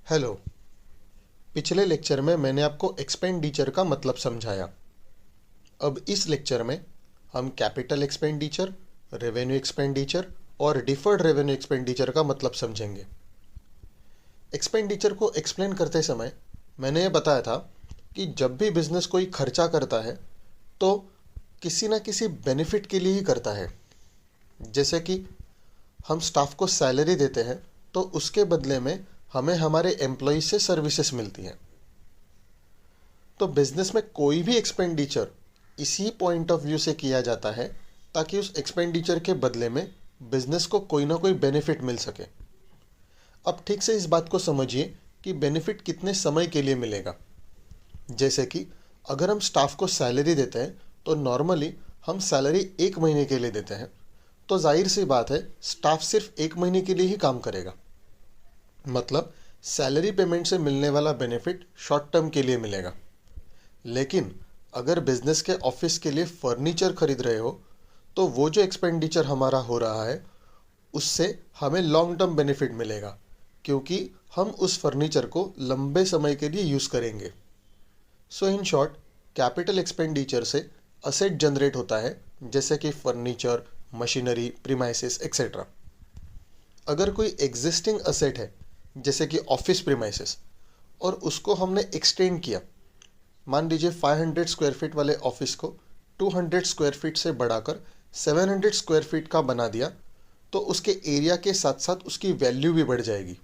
Hello. पिछले lecture में मैंने आपको एक्सपेंडिचर का मतलब समझाया। अब इस लेक्चर में हम कैपिटल एक्सपेंडिचर, रेवेन्यू एक्सपेंडिचर और डिफर्ड रेवेन्यू एक्सपेंडिचर का मतलब समझेंगे। एक्सपेंडिचर को एक्सप्लेन करते समय मैंने ये बताया था कि जब भी बिजनेस कोई खर्चा करता है तो किसी ना किसी बेनिफिट के लिए ही करता है। जैसे कि हम स्टाफ को सैलरी देते हैं तो उसके बदले में हमें हमारे एम्प्लॉय से सर्विसेज मिलती हैं। तो बिजनेस में कोई भी एक्सपेंडिचर इसी पॉइंट ऑफ व्यू से किया जाता है ताकि उस एक्सपेंडिचर के बदले में बिजनेस को कोई ना कोई बेनिफिट मिल सके। अब ठीक से इस बात को समझिए कि बेनिफिट कितने समय के लिए मिलेगा। जैसे कि अगर हम स्टाफ को सैलरी देते हैं तो नॉर्मली हम सैलरी 1 महीने के लिए देते हैं, तो जाहिर सी बात है स्टाफ सिर्फ 1 महीने के लिए ही काम करेगा। मतलब सैलरी पेमेंट से मिलने वाला बेनिफिट शॉर्ट टर्म के लिए मिलेगा। लेकिन अगर बिजनेस के ऑफिस के लिए फर्नीचर खरीद रहे हो तो वो जो एक्सपेंडिचर हमारा हो रहा है उससे हमें लॉन्ग टर्म बेनिफिट मिलेगा, क्योंकि हम उस फर्नीचर को लंबे समय के लिए यूज़ करेंगे। सो इन शॉर्ट, कैपिटल एक्सपेंडिचर से असेट जनरेट होता है, जैसे कि फर्नीचर, मशीनरी, प्रीमाइसेस एक्सेट्रा। अगर कोई एग्जिस्टिंग असेट है जैसे कि ऑफिस प्रीमाइसेस और उसको हमने एक्सटेंड किया, मान लीजिए 500 स्क्वायर फीट वाले ऑफिस को 200 स्क्वायर फीट से बढ़ाकर 700 स्क्वायर फीट का बना दिया, तो उसके एरिया के साथ साथ उसकी वैल्यू भी बढ़ जाएगी।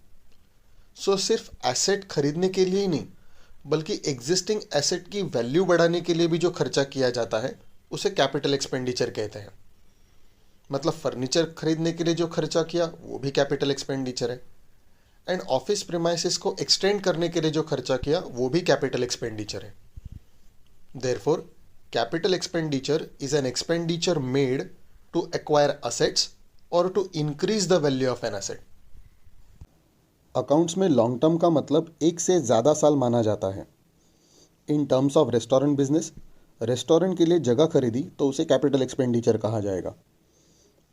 सो सिर्फ एसेट खरीदने के लिए ही नहीं, बल्कि एग्जिस्टिंग एसेट की वैल्यू बढ़ाने के लिए भी जो खर्चा किया जाता है उसे कैपिटल एक्सपेंडिचर कहते हैं। मतलब फर्नीचर खरीदने के लिए जो खर्चा किया वो भी कैपिटल एक्सपेंडिचर है, एंड ऑफिस प्रीमाइसेस को एक्सटेंड करने के लिए जो खर्चा किया वो भी कैपिटल एक्सपेंडिचर है। Therefore, capital expenditure is an expenditure made to acquire assets or to increase the value of an asset. Accounts में लॉन्ग टर्म का मतलब एक से ज़्यादा साल माना जाता है। In terms of restaurant business, restaurant के लिए जगह खरीदी तो उसे कैपिटल एक्सपेंडिचर कहा जाएगा,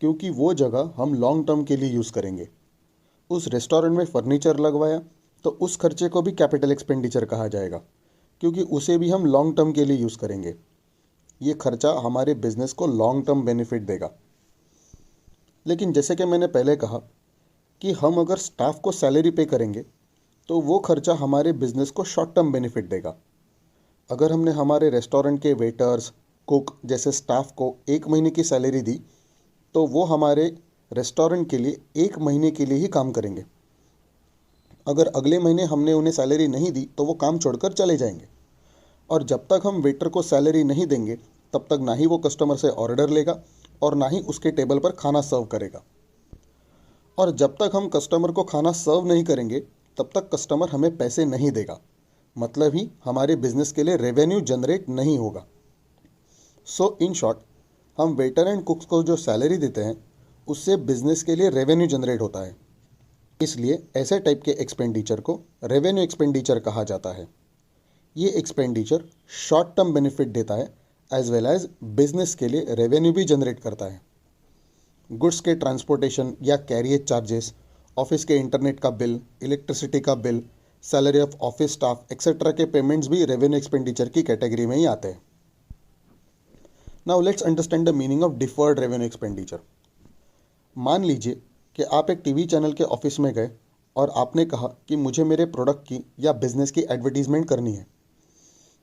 क्योंकि वो जगह हम लॉन्ग टर्म के लिए यूज़ करेंगे। उस रेस्टोरेंट में फर्नीचर लगवाया तो उस खर्चे को भी कैपिटल एक्सपेंडिचर कहा जाएगा, क्योंकि उसे भी हम लॉन्ग टर्म के लिए यूज़ करेंगे। ये खर्चा हमारे बिजनेस को लॉन्ग टर्म बेनिफिट देगा। लेकिन जैसे कि मैंने पहले कहा कि हम अगर स्टाफ को सैलरी पे करेंगे तो वो खर्चा हमारे बिजनेस को शॉर्ट टर्म बेनिफिट देगा। अगर हमने हमारे रेस्टोरेंट के वेटर्स, कुक जैसे स्टाफ को 1 महीने की सैलरी दी तो वो हमारे रेस्टोरेंट के लिए 1 महीने के लिए ही काम करेंगे। अगर अगले महीने हमने उन्हें सैलरी नहीं दी तो वो काम छोड़कर चले जाएंगे, और जब तक हम वेटर को सैलरी नहीं देंगे तब तक ना ही वो कस्टमर से ऑर्डर लेगा और ना ही उसके टेबल पर खाना सर्व करेगा। और जब तक हम कस्टमर को खाना सर्व नहीं करेंगे तब तक कस्टमर हमें पैसे नहीं देगा, मतलब ही हमारे बिजनेस के लिए रेवेन्यू जनरेट नहीं होगा। सो इन शॉर्ट, हम वेटर एंड कुक्स को जो सैलरी देते हैं उससे बिजनेस के लिए रेवेन्यू जनरेट होता है। इसलिए ऐसे टाइप के एक्सपेंडिचर को रेवेन्यू एक्सपेंडिचर कहा जाता है। ये एक्सपेंडिचर शॉर्ट टर्म बेनिफिट देता है एज वेल एज बिजनेस के लिए रेवेन्यू भी जनरेट करता है। गुड्स के ट्रांसपोर्टेशन या कैरियर चार्जेस, ऑफिस के इंटरनेट का बिल, इलेक्ट्रिसिटी का bill, salary of office staff etcetera के पेमेंट्स भी रेवेन्यू एक्सपेंडिचर की कैटेगरी में ही आते हैं। Now let's understand the meaning of deferred revenue expenditure. मान लीजिए कि आप एक टीवी चैनल के ऑफिस में गए और आपने कहा कि मुझे मेरे प्रोडक्ट की या बिजनेस की एडवर्टीजमेंट करनी है।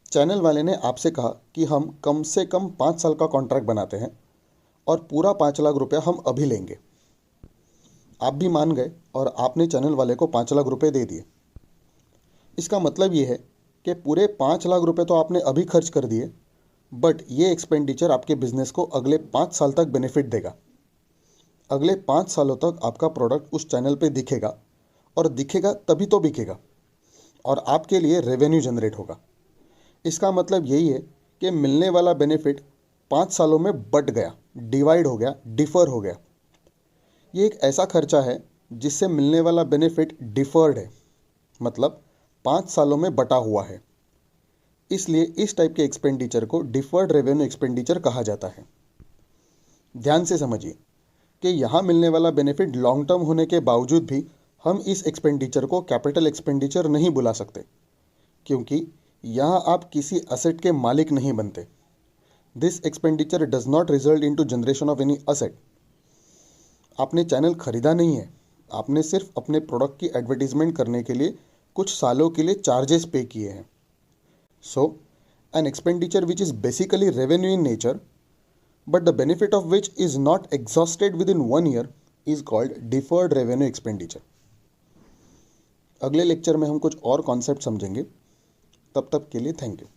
चैनल वाले ने आपसे कहा कि हम कम से कम 5 साल का कॉन्ट्रैक्ट बनाते हैं और पूरा 5 लाख रुपया हम अभी लेंगे। आप भी मान गए और आपने चैनल वाले को 5 लाख रुपए दे दिए। इसका मतलब ये है कि पूरे 5 लाख रुपए तो आपने अभी खर्च कर दिए, बट ये एक्सपेंडिचर आपके बिजनेस को अगले 5 साल तक बेनिफिट देगा। अगले 5 सालों तक आपका प्रोडक्ट उस चैनल पे दिखेगा, और दिखेगा तभी तो बिकेगा, और आपके लिए रेवेन्यू जनरेट होगा। इसका मतलब यही है कि मिलने वाला बेनिफिट 5 सालों में बढ़ गया, डिवाइड हो गया, डिफर हो गया। ये एक ऐसा खर्चा है जिससे मिलने वाला बेनिफिट डिफर्ड है, मतलब 5 सालों में बटा हुआ है। इसलिए इस टाइप के एक्सपेंडिचर को डिफर्ड रेवेन्यू एक्सपेंडिचर कहा जाता है। ध्यान से समझिए कि यहाँ मिलने वाला बेनिफिट लॉन्ग टर्म होने के बावजूद भी हम इस एक्सपेंडिचर को कैपिटल एक्सपेंडिचर नहीं बुला सकते, क्योंकि यहाँ आप किसी असेट के मालिक नहीं बनते। This expenditure does not result in to generation of any asset. आपने चैनल खरीदा नहीं है, आपने सिर्फ अपने प्रोडक्ट की एडवर्टीजमेंट करने के लिए कुछ सालों के लिए चार्जेस पे किए हैं। So an expenditure which is basically revenue in nature but the benefit of which is not exhausted within 1 year is called deferred revenue expenditure। अगले लेक्चर में हम कुछ और कॉन्सेप्ट समझेंगे। तब तक के लिए थैंक यू।